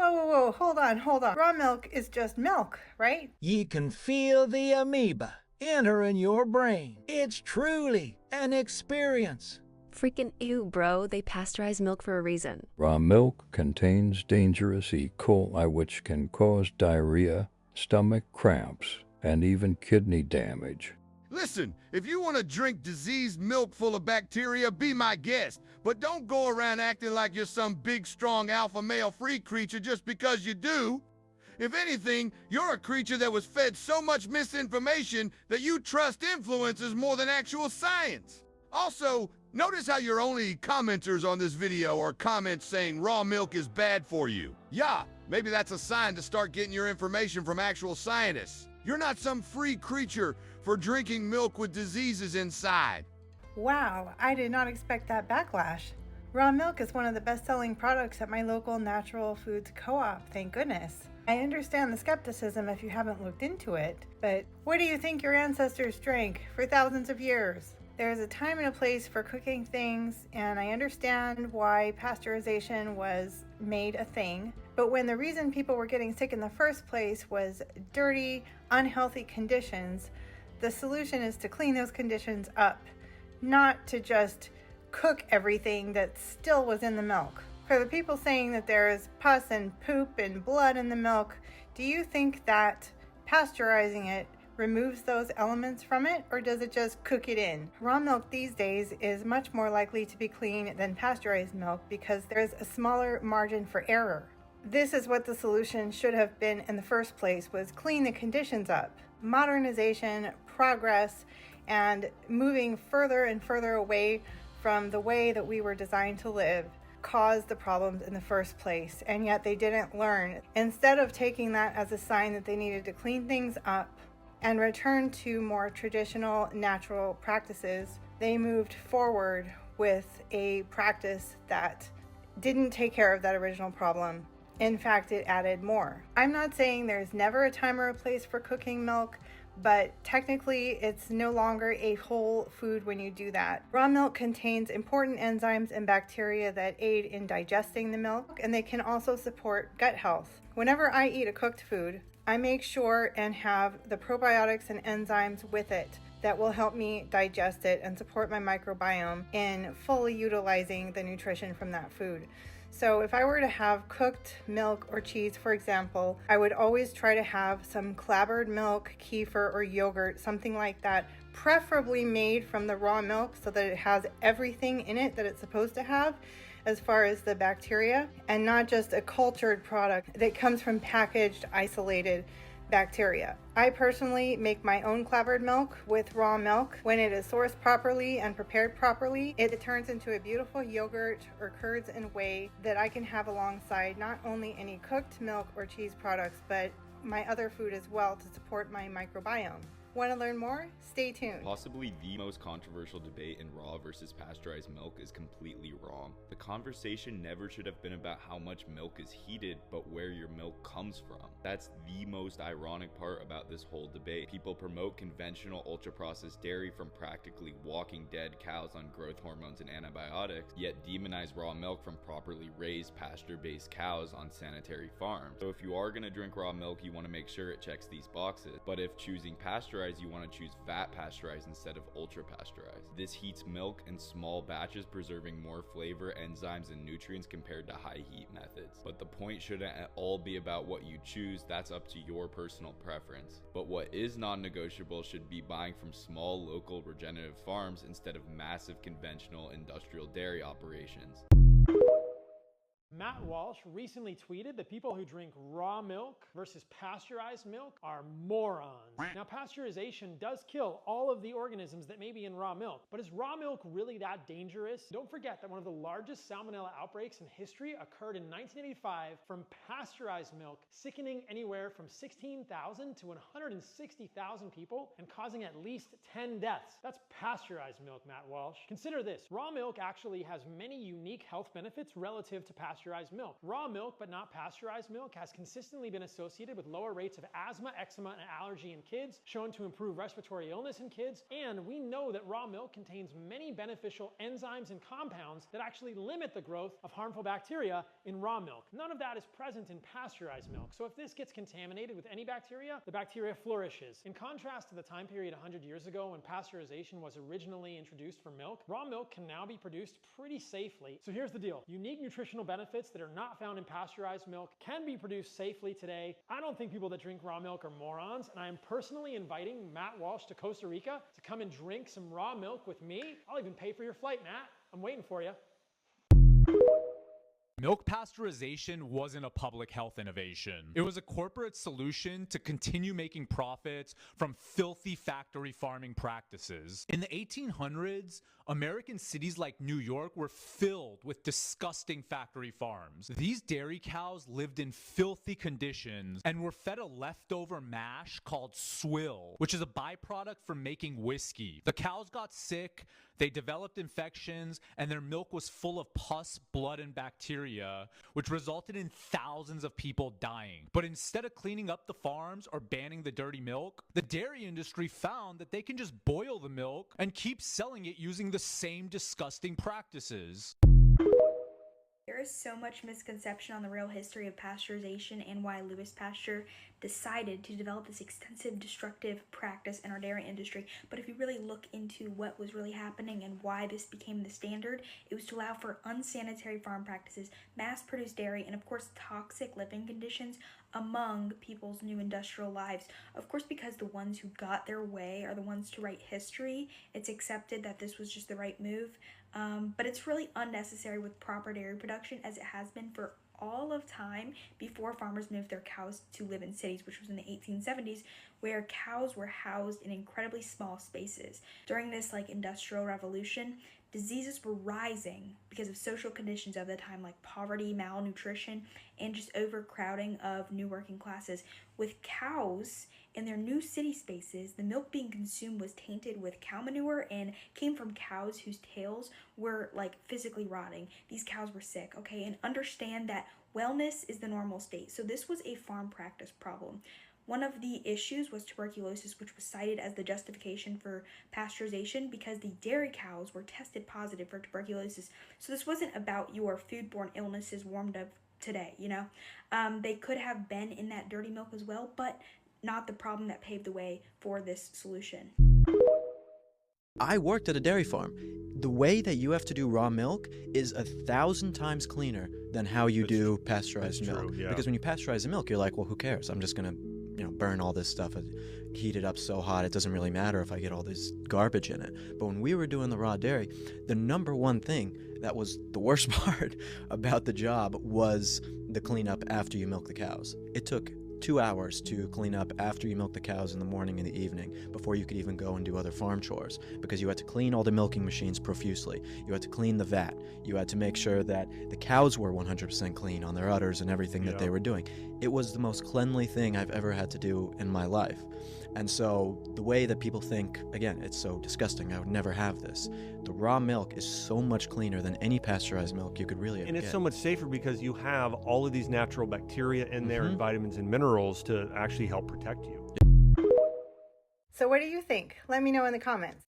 Whoa, hold on. Raw milk is just milk, right? Ye can feel the amoeba entering your brain. It's truly an experience. Freaking ew, bro. They pasteurize milk for a reason. Raw milk contains dangerous E. coli, which can cause diarrhea, stomach cramps, and even kidney damage. Listen, if you want to drink diseased milk full of bacteria, be my guest. But don't go around acting like you're some big, strong alpha male freak creature just because you do. If anything, you're a creature that was fed so much misinformation that you trust influencers more than actual science. Also, notice how your only commenters on this video are comments saying raw milk is bad for you. Yeah, maybe that's a sign to start getting your information from actual scientists. You're not some free creature for drinking milk with diseases inside. Wow, I did not expect that backlash. Raw milk is one of the best-selling products at my local natural foods co-op, thank goodness. I understand the skepticism if you haven't looked into it, but what do you think your ancestors drank for thousands of years? There is a time and a place for cooking things, and I understand why pasteurization was made a thing. But when the reason people were getting sick in the first place was dirty, unhealthy conditions, the solution is to clean those conditions up, not to just cook everything that still was in the milk. For the people saying that there is pus and poop and blood in the milk, do you think that pasteurizing it removes those elements from it, or does it just cook it in? Raw milk these days is much more likely to be clean than pasteurized milk because there's a smaller margin for error. This is what the solution should have been in the first place, was clean the conditions up. Modernization, progress, and moving further and further away from the way that we were designed to live caused the problems in the first place, and yet they didn't learn. Instead of taking that as a sign that they needed to clean things up and return to more traditional natural practices, they moved forward with a practice that didn't take care of that original problem. In fact, it added more. I'm not saying there's never a time or a place for cooking milk, but technically it's no longer a whole food when you do that. Raw milk contains important enzymes and bacteria that aid in digesting the milk, and they can also support gut health. Whenever I eat a cooked food, I make sure and have the probiotics and enzymes with it that will help me digest it and support my microbiome in fully utilizing the nutrition from that food. So if I were to have cooked milk or cheese, for example, I would always try to have some clabbered milk, kefir, or yogurt, something like that, preferably made from the raw milk so that it has everything in it that it's supposed to have as far as the bacteria, and not just a cultured product that comes from packaged, isolated bacteria. I personally make my own clabbered milk with raw milk. When it is sourced properly and prepared properly, it turns into a beautiful yogurt or curds and whey that I can have alongside not only any cooked milk or cheese products, but my other food as well to support my microbiome. Want to learn more? Stay tuned. Possibly the most controversial debate in raw versus pasteurized milk is completely wrong. The conversation never should have been about how much milk is heated, but where your milk comes from. That's the most ironic part about this whole debate. People promote conventional ultra-processed dairy from practically walking dead cows on growth hormones and antibiotics, yet demonize raw milk from properly raised pasture-based cows on sanitary farms. So if you are going to drink raw milk, you want to make sure it checks these boxes. But if choosing pasteurized, you want to choose vat pasteurized instead of ultra pasteurized. This heats milk in small batches, preserving more flavor, enzymes, and nutrients compared to high heat methods. But the point shouldn't at all be about what you choose, that's up to your personal preference. But what is non-negotiable should be buying from small local regenerative farms instead of massive conventional industrial dairy operations. Matt Walsh recently tweeted that people who drink raw milk versus pasteurized milk are morons. Now, pasteurization does kill all of the organisms that may be in raw milk, but is raw milk really that dangerous? Don't forget that one of the largest salmonella outbreaks in history occurred in 1985 from pasteurized milk, sickening anywhere from 16,000 to 160,000 people and causing at least 10 deaths. That's pasteurized milk, Matt Walsh. Consider this, raw milk actually has many unique health benefits relative to pasteurized pasteurized milk. Raw milk, but not pasteurized milk, has consistently been associated with lower rates of asthma, eczema, and allergy in kids, shown to improve respiratory illness in kids, and we know that raw milk contains many beneficial enzymes and compounds that actually limit the growth of harmful bacteria in raw milk. None of that is present in pasteurized milk, so if this gets contaminated with any bacteria, the bacteria flourishes. In contrast to the time period 100 years ago when pasteurization was originally introduced for milk, raw milk can now be produced pretty safely. So here's the deal. Unique nutritional benefits that are not found in pasteurized milk can be produced safely today. I don't think people that drink raw milk are morons, and I am personally inviting Matt Walsh to Costa Rica to come and drink some raw milk with me. I'll even pay for your flight, Matt. I'm waiting for you. Milk pasteurization wasn't a public health innovation. It was a corporate solution to continue making profits from filthy factory farming practices. In the 1800s, American cities like New York were filled with disgusting factory farms. These dairy cows lived in filthy conditions and were fed a leftover mash called swill, which is a byproduct from making whiskey. The cows got sick, they developed infections, and their milk was full of pus, blood, and bacteria, which resulted in thousands of people dying. But instead of cleaning up the farms or banning the dirty milk, the dairy industry found that they can just boil the milk and keep selling it using the same disgusting practices. There is so much misconception on the real history of pasteurization and why Louis Pasteur decided to develop this extensive destructive practice in our dairy industry. But if you really look into what was really happening and why this became the standard, it was to allow for unsanitary farm practices, mass-produced dairy, and of course toxic living conditions among people's new industrial lives. Of course, because the ones who got their way are the ones to write history, it's accepted that this was just the right move. But it's really unnecessary with proper dairy production, as it has been for all of time before farmers moved their cows to live in cities, which was in the 1870s, where cows were housed in incredibly small spaces. During this industrial revolution, diseases were rising because of social conditions of the time, like poverty, malnutrition, and just overcrowding of new working classes. With cows in their new city spaces, the milk being consumed was tainted with cow manure and came from cows whose tails were physically rotting. These cows were sick, okay? And understand that wellness is the normal state. So this was a farm practice problem. One of the issues was tuberculosis, which was cited as the justification for pasteurization because the dairy cows were tested positive for tuberculosis. So this wasn't about your foodborne illnesses warmed up today, They could have been in that dirty milk as well, but not the problem that paved the way for this solution. I worked at a dairy farm. The way that you have to do raw milk is 1,000 times cleaner than how you do pasteurized milk. True, yeah. Because when you pasteurize the milk, you're like, well, who cares? I'm just gonna, burn all this stuff and heat it up so hot. It doesn't really matter if I get all this garbage in it. But when we were doing the raw dairy, the number one thing that was the worst part about the job was the cleanup after you milk the cows. It took 2 hours to clean up after you milk the cows in the morning and the evening before you could even go and do other farm chores, because you had to clean all the milking machines profusely. You had to clean the vat. You had to make sure that the cows were 100% clean on their udders and everything that they were doing. It was the most cleanly thing I've ever had to do in my life. And so the way that people think, again, it's so disgusting, I would never have this. The raw milk is so much cleaner than any pasteurized milk you could really ever And it's get. so much safer because you have all of these natural bacteria in there and vitamins and minerals to actually help protect you. So what do you think? Let me know in the comments.